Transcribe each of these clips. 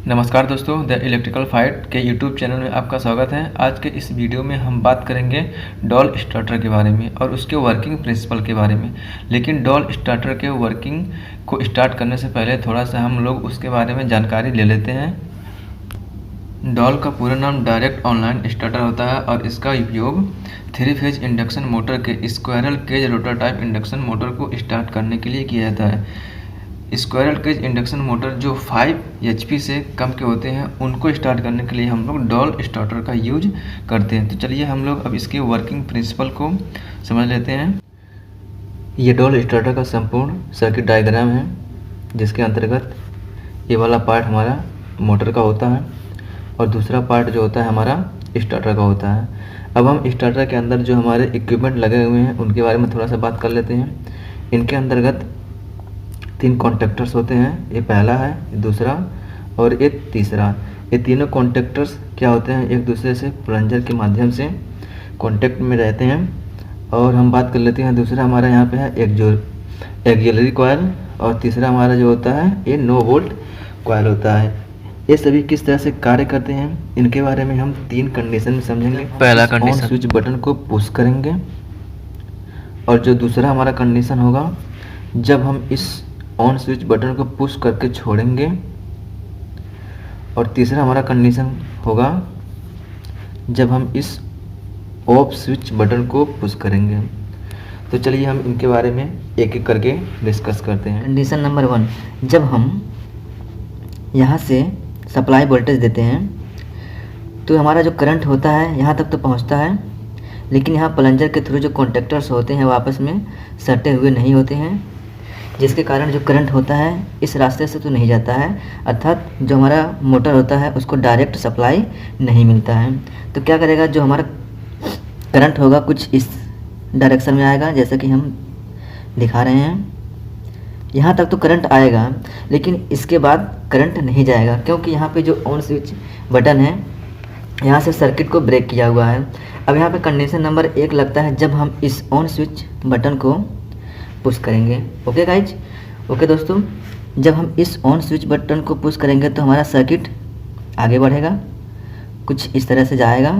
नमस्कार दोस्तों, the electrical fight के यूट्यूब चैनल में आपका स्वागत है। आज के इस वीडियो में हम बात करेंगे डॉल स्टार्टर के बारे में और उसके वर्किंग प्रिंसिपल के बारे में। लेकिन डॉल स्टार्टर के वर्किंग को स्टार्ट करने से पहले थोड़ा सा हम लोग उसके बारे में जानकारी ले लेते हैं। डॉल का पूरा नाम डायरेक्ट ऑनलाइन स्टार्टर होता है और इसका उपयोग 3 फेज इंडक्शन मोटर के squirrel cage rotor type induction motor को स्टार्ट करने के लिए किया जाता है। स्क्वायरल केज इंडक्शन मोटर जो 5 HP से कम के होते हैं उनको स्टार्ट करने के लिए हम लोग डॉल स्टार्टर का यूज करते हैं। तो चलिए हम लोग अब इसके वर्किंग प्रिंसिपल को समझ लेते हैं। ये डॉल स्टार्टर का संपूर्ण सर्किट डायग्राम है, जिसके अंतर्गत ये वाला पार्ट हमारा मोटर का होता है और दूसरा पार्ट जो होता है हमारा स्टार्टर का होता है। अब हम स्टार्टर के अंदर जो हमारे इक्विपमेंट लगे हुए हैं उनके बारे में थोड़ा सा बात कर लेते हैं। इनके अंतर्गत 3 कॉन्टेक्टर्स होते हैं, ये पहला है, ये दूसरा और ये तीसरा। ये तीनों कॉन्टेक्टर्स क्या होते हैं, एक दूसरे से प्लंजर के माध्यम से कॉन्टेक्ट में रहते हैं। और हम बात कर लेते हैं, दूसरा हमारा यहाँ पे है एक्सिलरी कॉयल और तीसरा हमारा जो होता है ये नो वोल्ट कॉयल होता है। ये सभी किस तरह से कार्य करते हैं इनके बारे में हम 3 कंडीशन में समझेंगे। पहला कंडीशन, स्विच बटन को पुश करेंगे, और जो दूसरा हमारा कंडीशन होगा जब हम इस ऑन स्विच बटन को पुश करके छोड़ेंगे, और तीसरा हमारा कंडीशन होगा जब हम इस ऑफ स्विच बटन को पुश करेंगे। तो चलिए हम इनके बारे में एक एक करके डिस्कस करते हैं। कंडीशन नंबर 1, जब हम यहाँ से सप्लाई वोल्टेज देते हैं तो हमारा जो करंट होता है यहाँ तक तो पहुँचता है, लेकिन यहाँ प्लंजर के थ्रू जो कॉन्टेक्टर्स होते हैं वो आपस में सटे हुए नहीं होते हैं, जिसके कारण जो करंट होता है इस रास्ते से तो नहीं जाता है, अर्थात जो हमारा मोटर होता है उसको डायरेक्ट सप्लाई नहीं मिलता है। तो क्या करेगा, जो हमारा करंट होगा कुछ इस डायरेक्शन में आएगा, जैसा कि हम दिखा रहे हैं। यहाँ तक तो करंट आएगा, लेकिन इसके बाद करंट नहीं जाएगा, क्योंकि यहाँ पे जो ऑन स्विच बटन है यहाँ से सर्किट को ब्रेक किया हुआ है। अब यहाँ पे कंडीशन नंबर 1 लगता है जब हम इस ऑन स्विच बटन को पुश करेंगे। ओके गाइज, ओके दोस्तों, जब हम इस ऑन स्विच बटन को पुश करेंगे तो हमारा सर्किट आगे बढ़ेगा, कुछ इस तरह से जाएगा,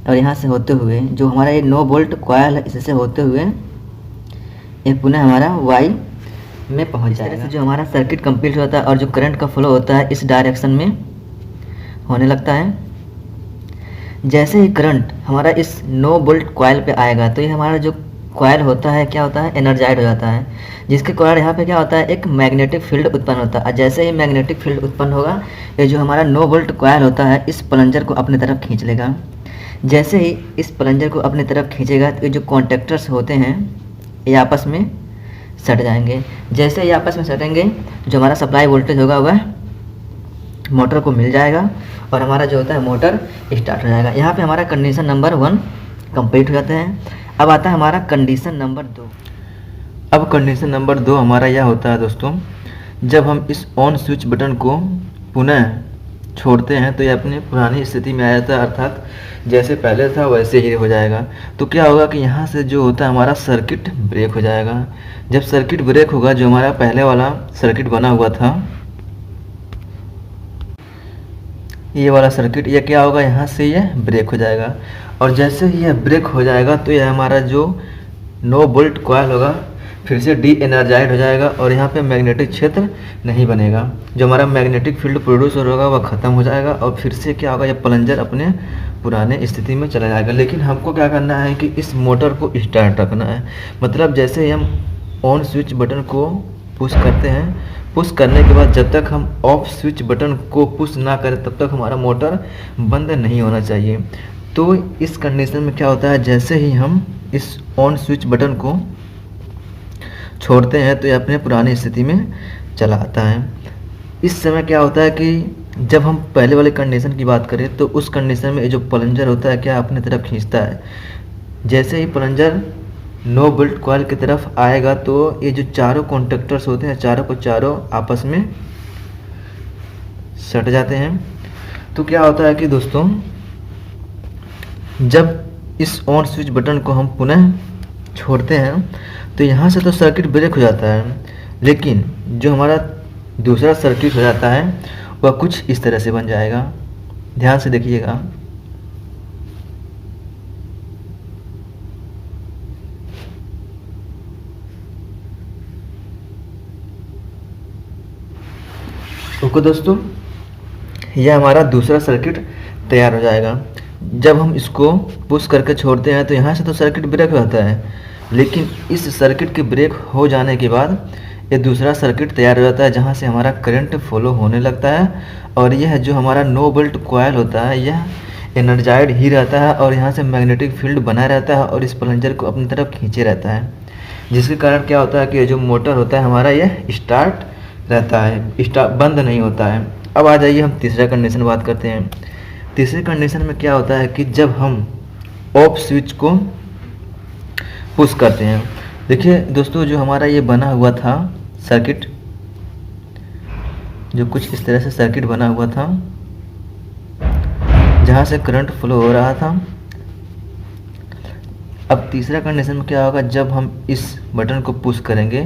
और यहाँ से होते हुए जो हमारा ये 9 वोल्ट कॉयल है इससे होते हुए ये पुनः हमारा वाई में पहुँच जाएगा। जो हमारा सर्किट कंप्लीट होता है और जो करंट का फ्लो होता है इस डायरेक्शन में होने लगता है। जैसे ही करंट हमारा इस 9 वोल्ट कॉयल पे आएगा तो ये हमारा जो कॉयल होता है क्या होता है, एनर्जाइड हो जाता है, जिसके कारण यहाँ पे क्या होता है, एक मैग्नेटिक फील्ड उत्पन्न होता है। और जैसे ही मैग्नेटिक फील्ड उत्पन्न होगा ये जो हमारा 9 वोल्ट कॉयल होता है इस प्लंजर को अपनी तरफ खींच लेगा। जैसे ही इस प्लंजर को अपनी तरफ खींचेगा तो ये जो कॉन्टेक्टर्स होते हैं ये आपस में सट जाएंगे। जैसे ही आपस में सटेंगे जो हमारा सप्लाई वोल्टेज होगा वह मोटर को मिल जाएगा और हमारा जो होता है मोटर स्टार्ट हो जाएगा। यहाँ पे हमारा कंडीशन नंबर 1 कंप्लीट हो जाता है। अब आता है हमारा कंडीशन नंबर 2। अब कंडीशन नंबर 2 हमारा यह होता है दोस्तों, जब हम इस ऑन स्विच बटन को पुनः छोड़ते हैं तो ये अपनी पुरानी स्थिति में आ जाता है, अर्थात जैसे पहले था वैसे ही हो जाएगा। तो क्या होगा कि यहाँ से जो होता है हमारा सर्किट ब्रेक हो जाएगा। जब सर्किट ब्रेक होगा, जो हमारा पहले वाला सर्किट बना हुआ था ये वाला सर्किट, यह क्या होगा, यहाँ से यह ब्रेक हो जाएगा। और जैसे ही यह ब्रेक हो जाएगा तो यह हमारा जो 9 वोल्ट कॉयल होगा फिर से डी एनर्जाइड हो जाएगा और यहाँ पे मैग्नेटिक क्षेत्र नहीं बनेगा। जो हमारा मैग्नेटिक फील्ड प्रोड्यूस होगा वह ख़त्म हो जाएगा और फिर से क्या होगा, यह प्लंजर अपने पुराने स्थिति में चला जाएगा। लेकिन हमको क्या करना है कि इस मोटर को स्टार्ट रखना है। मतलब जैसे ही हम ऑन स्विच बटन को पुश करते हैं, पुश करने के बाद जब तक हम ऑफ स्विच बटन को पुश ना करें तब तक हमारा मोटर बंद नहीं होना चाहिए। तो इस कंडीशन में क्या होता है, जैसे ही हम इस ऑन स्विच बटन को छोड़ते हैं तो ये अपने पुरानी स्थिति में चला आता है। इस समय क्या होता है कि जब हम पहले वाले कंडीशन की बात करें तो उस कंडीशन में ये जो प्लंजर होता है क्या अपने तरफ खींचता है। जैसे ही प्लंजर 9 वोल्ट कॉइल की तरफ आएगा तो ये जो चारों कॉन्टेक्टर्स होते हैं चारों को चारों आपस में सट जाते हैं। तो क्या होता है कि दोस्तों जब इस ऑन स्विच बटन को हम पुनः छोड़ते हैं तो यहाँ से तो सर्किट ब्रेक हो जाता है, लेकिन जो हमारा दूसरा सर्किट हो जाता है वह कुछ इस तरह से बन जाएगा। ध्यान से देखिएगा। ओके दोस्तों, यह हमारा दूसरा सर्किट तैयार हो जाएगा। जब हम इसको पुश करके छोड़ते हैं तो यहाँ से तो सर्किट ब्रेक हो जाता है, लेकिन इस सर्किट के ब्रेक हो जाने के बाद ये दूसरा सर्किट तैयार हो जाता है जहाँ से हमारा करंट फ्लो होने लगता है। और यह जो हमारा 9 वोल्ट कॉइल होता है यह एनर्जाइड ही रहता है और यहाँ से मैग्नेटिक फील्ड बना रहता है और इस प्लंजर को अपनी तरफ खींचे रहता है, जिसके कारण क्या होता है कि ये जो मोटर होता है हमारा यह स्टार्ट रहता है, स्टार्ट बंद नहीं होता है। अब आ जाइए हम तीसरा कंडीशन बात करते हैं। तीसरे कंडीशन में क्या होता है कि जब हम ऑफ स्विच को पुश करते हैं, देखिए दोस्तों जो हमारा ये बना हुआ था सर्किट, जो कुछ इस तरह से सर्किट बना हुआ था जहाँ से करंट फ्लो हो रहा था। अब तीसरा कंडीशन में क्या होगा, जब हम इस बटन को पुश करेंगे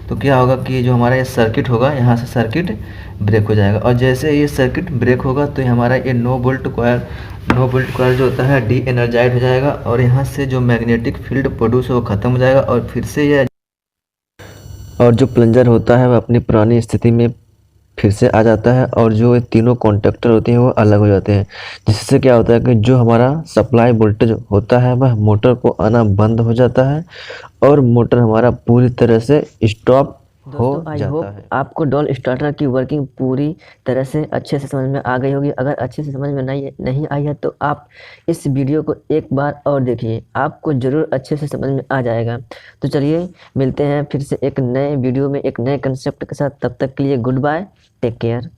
तो क्या होगा कि जो हमारा ये सर्किट होगा यहाँ से सर्किट ब्रेक हो जाएगा। और जैसे ये सर्किट ब्रेक होगा तो हमारा ये 9 वोल्ट कॉइल जो होता है डी एनर्जाइड हो जाएगा और यहाँ से जो मैग्नेटिक फील्ड प्रोड्यूस हो खत्म हो जाएगा और फिर से यह और जो प्लंजर होता है वह अपनी पुरानी स्थिति में फिर से आ जाता है और जो ये तीनों कॉन्टैक्टर होते हैं वो अलग हो जाते हैं, जिससे क्या होता है कि जो हमारा सप्लाई वोल्टेज होता है वह मोटर को आना बंद हो जाता है और मोटर हमारा पूरी तरह से स्टॉप हो जाता है। आपको डॉल स्टार्टर की वर्किंग पूरी तरह से अच्छे से समझ में आ गई होगी। अगर अच्छे से समझ में नहीं आई है तो आप इस वीडियो को एक बार और देखिए, आपको ज़रूर अच्छे से समझ में आ जाएगा। तो चलिए मिलते हैं फिर से एक नए वीडियो में एक नए कंसेप्ट के साथ। तब तक के लिए गुड बाय, टेक केयर।